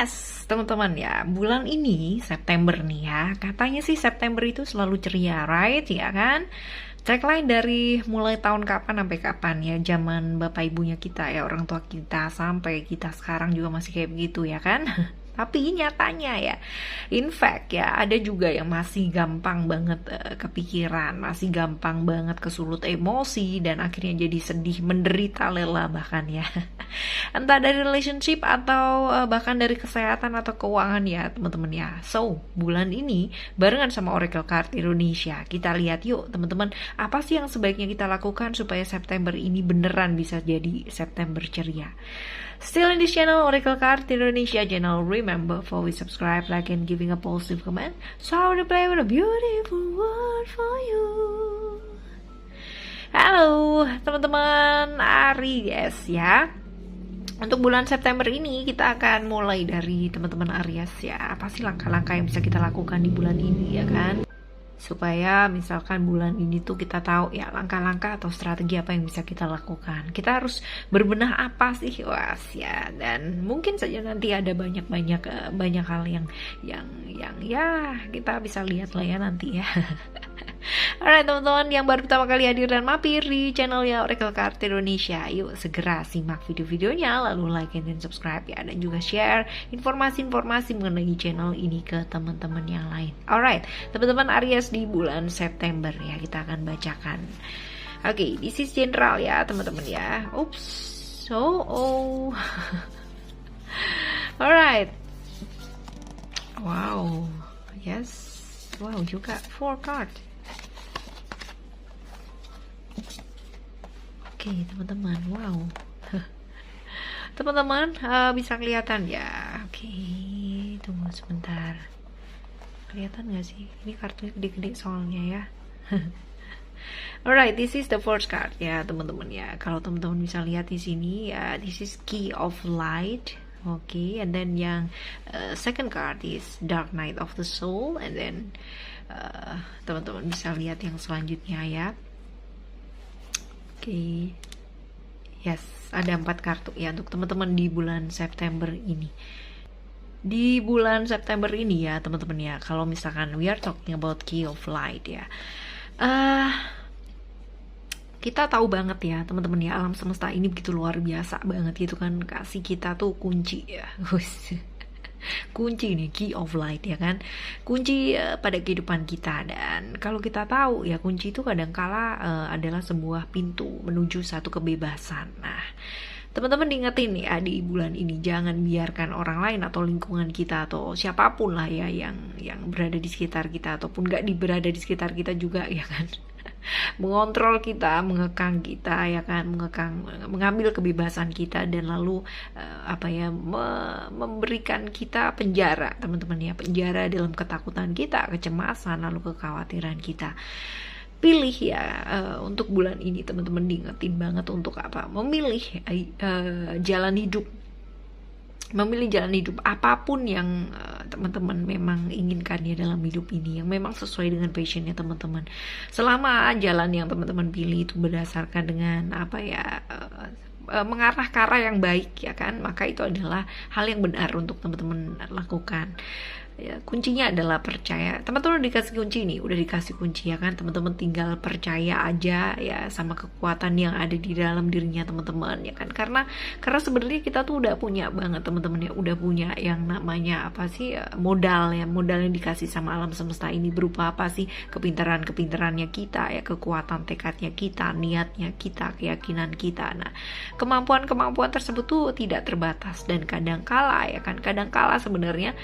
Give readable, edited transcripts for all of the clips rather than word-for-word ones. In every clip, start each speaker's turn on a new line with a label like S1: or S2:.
S1: Yes, teman-teman ya, bulan ini September nih ya, katanya sih September itu selalu ceria, right? Ya kan? Tagline dari mulai tahun kapan sampai kapan ya, zaman bapak ibunya kita ya, orang tua kita sampai kita sekarang juga masih kayak begitu ya kan? Tapi nyatanya ya, in fact ya, ada juga yang masih gampang banget kepikiran, masih gampang banget kesulut emosi dan akhirnya jadi sedih, menderita lelah bahkan ya. Entah dari relationship atau bahkan dari kesehatan atau keuangan ya teman-teman ya. So, bulan ini barengan sama Oracle Card Indonesia, kita lihat yuk teman-teman, apa sih yang sebaiknya kita lakukan supaya September ini beneran bisa jadi September ceria. Still in this channel, Oracle Card Indonesia channel. Remember, for we subscribe, like, and giving a positive comment. So I will play with a beautiful word for you. Halo teman-teman Aries ya. Untuk bulan September ini kita akan mulai dari teman-teman Aries ya. Apa sih langkah-langkah yang bisa kita lakukan di bulan ini ya kan? Supaya misalkan bulan ini tuh kita tahu ya langkah-langkah atau strategi apa yang bisa kita lakukan. Kita harus berbenah apa sih, was ya. Dan mungkin saja nanti ada banyak hal yang ya kita bisa lihat lah ya nanti ya. Alright teman-teman yang baru pertama kali hadir dan mampir di channel ya Oracle Card Indonesia, yuk segera simak video-videonya, lalu like dan subscribe ya, dan juga share informasi-informasi mengenai channel ini ke teman-teman yang lain. Alright teman-teman Aries di bulan September ya, kita akan bacakan. Oke, this is general ya teman-teman ya. Oops, oh. Alright, wow, yes, wow juga 4 card. Oke teman-teman, wow. Teman-teman bisa kelihatan ya. Oke, tunggu sebentar. Kelihatan gak sih? Ini kartunya gede-gede soalnya ya. Alright, this is the first card ya teman-teman ya. Kalau teman-teman bisa lihat di sini ya, this is Key of Light. Oke, and then yang second card is Dark Night of the Soul, and then teman-teman bisa lihat yang selanjutnya ya. Oke, yes, ada 4 kartu ya untuk teman-teman di bulan September ini. Di bulan September ini ya teman-teman ya, kalau misalkan we are talking about Key of Light ya, kita tahu banget ya teman-teman ya, alam semesta ini begitu luar biasa banget gitu kan, kasih kita tuh kunci ya. Kunci nih, Key of Light ya kan, kunci pada kehidupan kita. Dan kalau kita tahu ya, kunci itu kadangkala adalah sebuah pintu menuju satu kebebasan. Nah teman-teman diingetin ya di bulan ini, jangan biarkan orang lain atau lingkungan kita atau siapapun lah ya yang berada di sekitar kita ataupun gak berada di sekitar kita juga ya kan, mengontrol kita, mengekang kita ya kan, mengambil kebebasan kita dan lalu memberikan kita penjara teman-teman ya, penjara dalam ketakutan kita, kecemasan, lalu kekhawatiran kita. Pilih ya untuk bulan ini teman-teman diingetin banget untuk apa? Memilih jalan hidup. Memilih jalan hidup apapun yang teman-teman memang inginkan ya dalam hidup ini, yang memang sesuai dengan passionnya teman-teman. Selama jalan yang teman-teman pilih itu berdasarkan dengan mengarah ke arah yang baik ya kan, maka itu adalah hal yang benar untuk teman-teman lakukan. Ya, kuncinya adalah percaya. Teman-teman dikasih kunci nih, udah dikasih kunci ya kan, teman-teman tinggal percaya aja ya sama kekuatan yang ada di dalam dirinya teman-teman ya kan, karena sebenarnya kita tuh udah punya banget teman-teman ya, udah punya yang namanya apa sih, modal ya, modal yang dikasih sama alam semesta ini berupa apa sih, kepintarannya kita ya, kekuatan tekadnya kita, niatnya kita, keyakinan kita. Nah kemampuan tersebut tuh tidak terbatas, dan kadangkala sebenarnya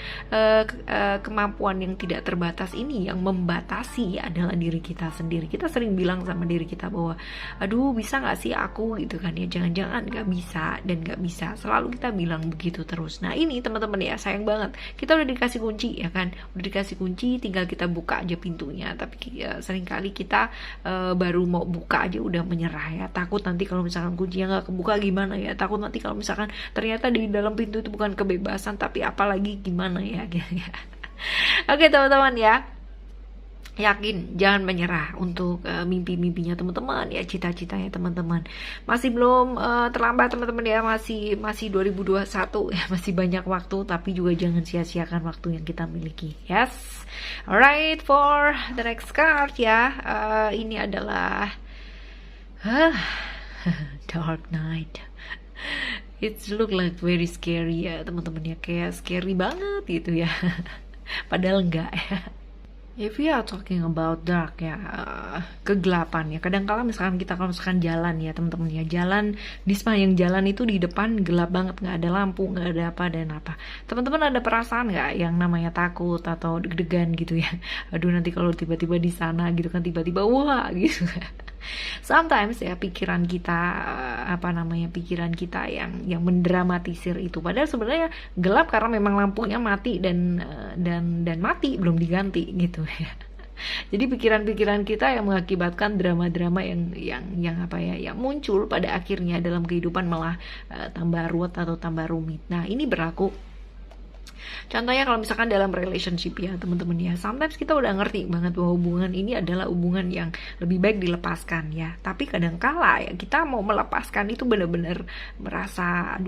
S1: kemampuan yang tidak terbatas ini yang membatasi adalah diri kita sendiri. Kita sering bilang sama diri kita bahwa aduh bisa gak sih aku gitu kan ya, jangan-jangan gak bisa dan gak bisa, selalu kita bilang begitu terus. Nah ini teman-teman ya, sayang banget kita udah dikasih kunci ya kan, udah dikasih kunci, tinggal kita buka aja pintunya, tapi seringkali kita baru mau buka aja udah menyerah ya, takut nanti kalau misalkan kuncinya gak kebuka gimana ya, takut nanti kalau misalkan ternyata di dalam pintu itu bukan kebebasan tapi apalagi gimana ya gitu ya. Oke teman-teman ya, yakin, jangan menyerah untuk mimpi-mimpinya teman-teman ya, cita-citanya teman-teman. Masih belum terlambat teman-teman ya, masih 2021 ya, masih banyak waktu, tapi juga jangan sia-siakan waktu yang kita miliki. Yes. Alright, for the next card ya. Ini adalah Dark Knight. It look like very scary ya teman-teman ya, kayak scary banget gitu ya. Padahal enggak ya. If we are talking about dark ya, kegelapan ya. Kadang-kala misalkan kita kalau misalkan jalan ya teman-teman ya, jalan di sepanjang jalan itu di depan gelap banget, nggak ada lampu, nggak ada apa dan apa. Teman-teman ada perasaan nggak yang namanya takut atau deg-degan gitu ya? Aduh nanti kalau tiba-tiba di sana gitu kan, tiba-tiba wah gitu. Sometimes ya pikiran kita pikiran kita yang mendramatisir itu, padahal sebenarnya gelap karena memang lampunya mati dan mati belum diganti gitu ya. Jadi pikiran-pikiran kita yang mengakibatkan drama-drama yang muncul pada akhirnya dalam kehidupan malah tambah ruwet atau tambah rumit. Nah, ini berlaku. Contohnya kalau misalkan dalam relationship ya teman-teman ya, sometimes kita udah ngerti banget bahwa hubungan ini adalah hubungan yang lebih baik dilepaskan ya. Tapi kadang-kala ya kita mau melepaskan itu benar-benar merasa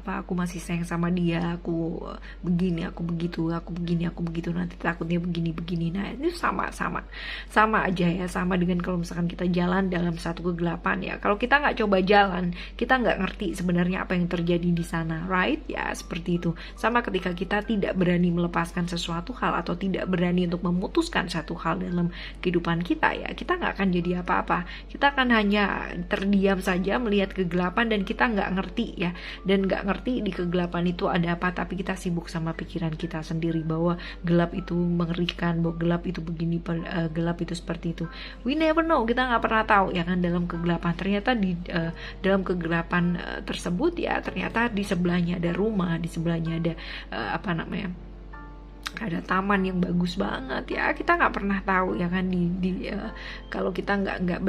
S1: aku masih sayang sama dia, aku begini, aku begitu, aku begini, aku begitu, nanti takutnya begini. Nah, itu sama aja ya, sama dengan kalau misalkan kita jalan dalam satu kegelapan ya. Kalau kita nggak coba jalan, kita nggak ngerti sebenarnya apa yang terjadi di sana, right? Ya, seperti itu. Sama ketika kita tidak berani melepaskan sesuatu hal atau tidak berani untuk memutuskan satu hal dalam kehidupan kita ya, kita nggak akan jadi apa-apa. Kita akan hanya terdiam saja melihat kegelapan dan kita nggak ngerti ya, dan nggak ngerti di kegelapan itu ada apa, tapi kita sibuk sama pikiran kita sendiri bahwa gelap itu mengerikan, bahwa gelap itu begini, gelap itu seperti itu. We never know, kita nggak pernah tahu ya kan, dalam kegelapan ternyata dalam kegelapan tersebut ya, ternyata di sebelahnya ada rumah, di sebelahnya ada ada taman yang bagus banget ya. Kita nggak pernah tahu ya kan, kalau kita nggak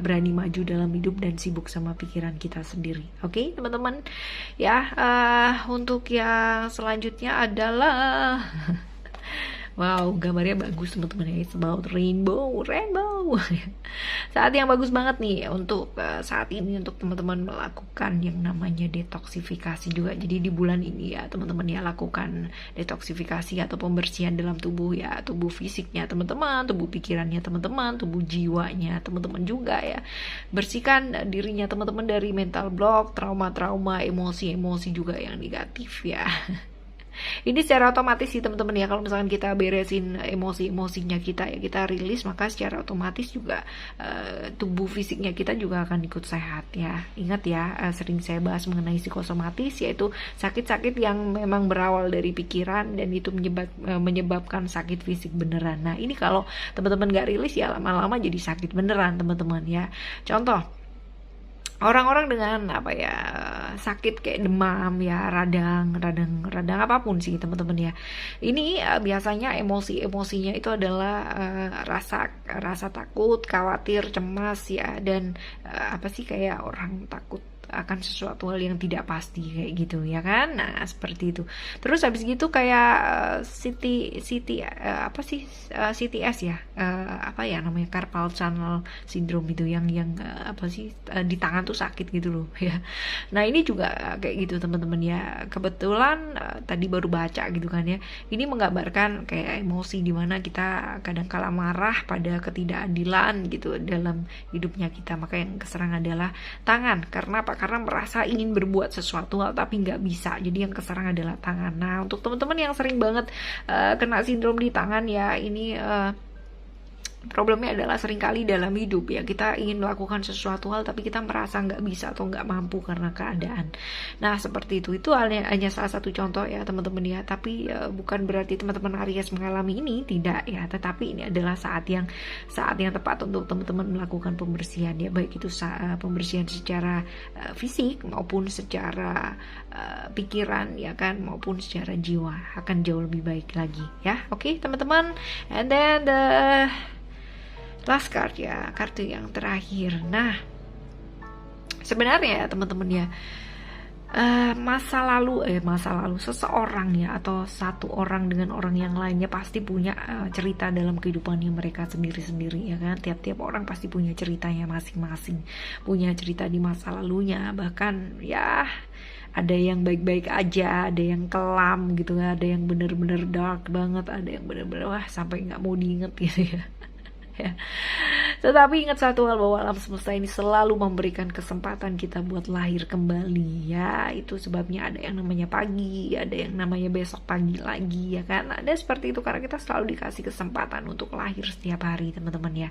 S1: berani maju dalam hidup dan sibuk sama pikiran kita sendiri. Oke, teman-teman ya. Untuk yang selanjutnya adalah wow, gambarnya bagus teman-teman ya. It's about rainbow. Saat yang bagus banget nih untuk saat ini untuk teman-teman melakukan yang namanya detoksifikasi juga. Jadi di bulan ini ya teman-teman ya, lakukan detoksifikasi atau pembersihan dalam tubuh ya, tubuh fisiknya teman-teman, tubuh pikirannya teman-teman, tubuh jiwanya teman-teman juga ya. Bersihkan dirinya teman-teman dari mental block, trauma-trauma, emosi-emosi juga yang negatif ya. Ini secara otomatis sih teman-teman ya, kalau misalkan kita beresin emosi-emosinya kita ya, kita rilis, maka secara otomatis juga tubuh fisiknya kita juga akan ikut sehat ya. Ingat ya, sering saya bahas mengenai psikosomatis, yaitu sakit-sakit yang memang berawal dari pikiran dan itu menyebabkan sakit fisik beneran. Nah, ini kalau teman-teman gak rilis ya lama-lama jadi sakit beneran teman-teman ya. Contoh, orang-orang dengan sakit kayak demam ya, radang apapun sih teman-teman ya. Ini biasanya emosinya itu adalah rasa takut, khawatir, cemas ya, dan kayak orang takut akan sesuatu hal yang tidak pasti kayak gitu ya kan. Nah, seperti itu. Terus habis gitu kayak CTS ya, namanya carpal tunnel syndrome itu yang di tangan tuh sakit gitu loh ya. Nah, ini juga kayak gitu teman-teman ya. Kebetulan tadi baru baca gitu kan ya. Ini menggambarkan kayak emosi di mana kita kadang-kala marah pada ketidakadilan gitu dalam hidupnya kita. Maka yang keserang adalah tangan. Karena apa? Karena merasa ingin berbuat sesuatu hal tapi nggak bisa, jadi yang keserang adalah tangan. Nah, untuk teman-teman yang sering banget kena sindrom di tangan ya, ini problemnya adalah seringkali dalam hidup ya, kita ingin melakukan sesuatu hal tapi kita merasa nggak bisa atau nggak mampu karena keadaan. Nah, seperti itu hanya salah satu contoh ya teman-teman ya, tapi bukan berarti teman-teman Aries mengalami ini, tidak ya, tetapi ini adalah saat yang tepat untuk teman-teman melakukan pembersihan ya, baik itu pembersihan secara fisik maupun secara pikiran ya kan, maupun secara jiwa, akan jauh lebih baik lagi ya. Oke, teman-teman, and then the last card ya, kartu yang terakhir. Nah, sebenarnya ya teman-teman ya, masa lalu seseorang ya, atau satu orang dengan orang yang lainnya pasti punya cerita dalam kehidupannya mereka sendiri-sendiri ya kan. Tiap-tiap orang pasti punya ceritanya masing-masing, punya cerita di masa lalunya. Bahkan ya ada yang baik-baik aja, ada yang kelam gitu, ada yang bener-bener dark banget, ada yang bener-bener wah sampai nggak mau diinget gitu ya. Ya. Tetapi ingat satu hal, bahwa alam semesta ini selalu memberikan kesempatan kita buat lahir kembali ya. Itu sebabnya ada yang namanya pagi, ada yang namanya besok pagi lagi ya kan. Ada seperti itu karena kita selalu dikasih kesempatan untuk lahir setiap hari teman-teman ya.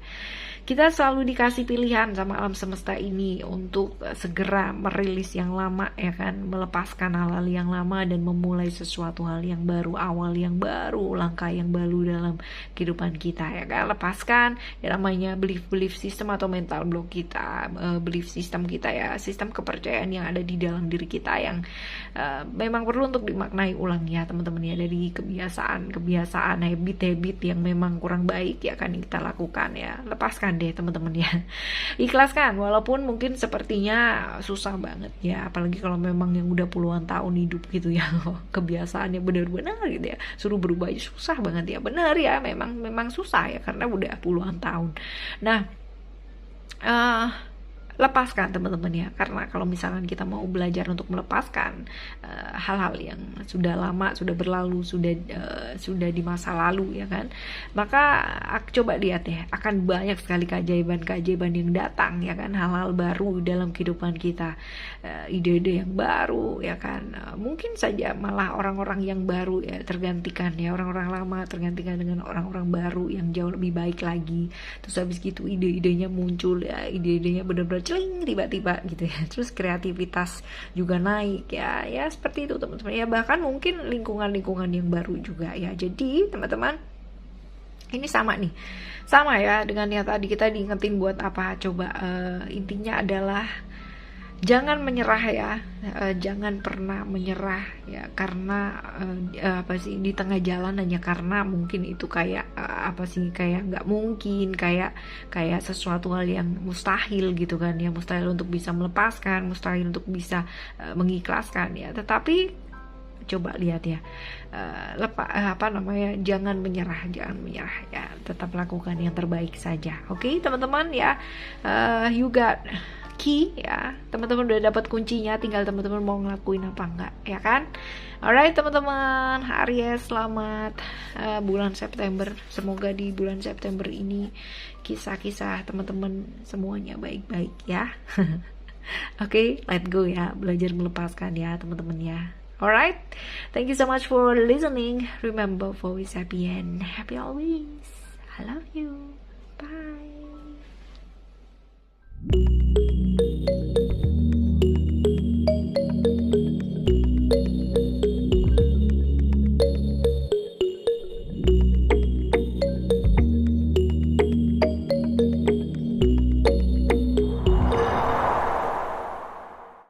S1: Kita selalu dikasih pilihan sama alam semesta ini untuk segera merilis yang lama ya kan, melepaskan hal-hal yang lama dan memulai sesuatu hal yang baru, awal yang baru, langkah yang baru dalam kehidupan kita ya kan. Lepaskan ya namanya belief system atau mental block kita, belief system kita ya, sistem kepercayaan yang ada di dalam diri kita yang memang perlu untuk dimaknai ulang ya teman-teman ya, dari kebiasaan habit yang memang kurang baik ya kan yang kita lakukan ya. Lepaskan deh teman-teman ya, ikhlaskan walaupun mungkin sepertinya susah banget ya, apalagi kalau memang yang udah puluhan tahun hidup gitu ya. Kebiasaannya benar-benar gitu ya, suruh berubah aja susah banget ya. Benar ya, memang susah ya karena udah puluhan tahun. Nah, lepaskan teman-teman ya, karena kalau misalkan kita mau belajar untuk melepaskan hal-hal yang sudah lama, sudah berlalu, sudah di masa lalu ya kan, maka coba lihat ya, akan banyak sekali keajaiban yang datang ya kan, hal-hal baru dalam kehidupan kita, ide-ide yang baru ya kan, mungkin saja malah orang-orang yang baru ya tergantikan ya, orang-orang lama tergantikan dengan orang-orang baru yang jauh lebih baik lagi. Terus habis gitu ide-idenya muncul ya, ide-idenya benar-benar celing tiba-tiba gitu ya. Terus kreativitas juga naik ya, seperti itu teman-teman ya. Bahkan mungkin lingkungan yang baru juga ya. Jadi teman-teman, ini sama ya dengan yang tadi kita diingetin buat apa coba, intinya adalah jangan menyerah ya, jangan pernah menyerah ya, karena di tengah jalan hanya karena mungkin itu kayak kayak nggak mungkin, kayak sesuatu hal yang mustahil gitu kan ya, mustahil untuk bisa melepaskan, mustahil untuk bisa mengikhlaskan ya. Tetapi coba lihat ya, jangan menyerah ya, tetap lakukan yang terbaik saja. Oke, teman-teman ya, you got key ya, teman-teman udah dapat kuncinya, tinggal teman-teman mau ngelakuin apa enggak ya kan. Alright teman-teman, Aries selamat bulan September, semoga di bulan September ini kisah-kisah teman-teman semuanya baik-baik ya. Oke, let go ya, belajar melepaskan ya teman-teman ya. Alright, thank you so much for listening. Remember, always happy and happy always. I love you. Bye.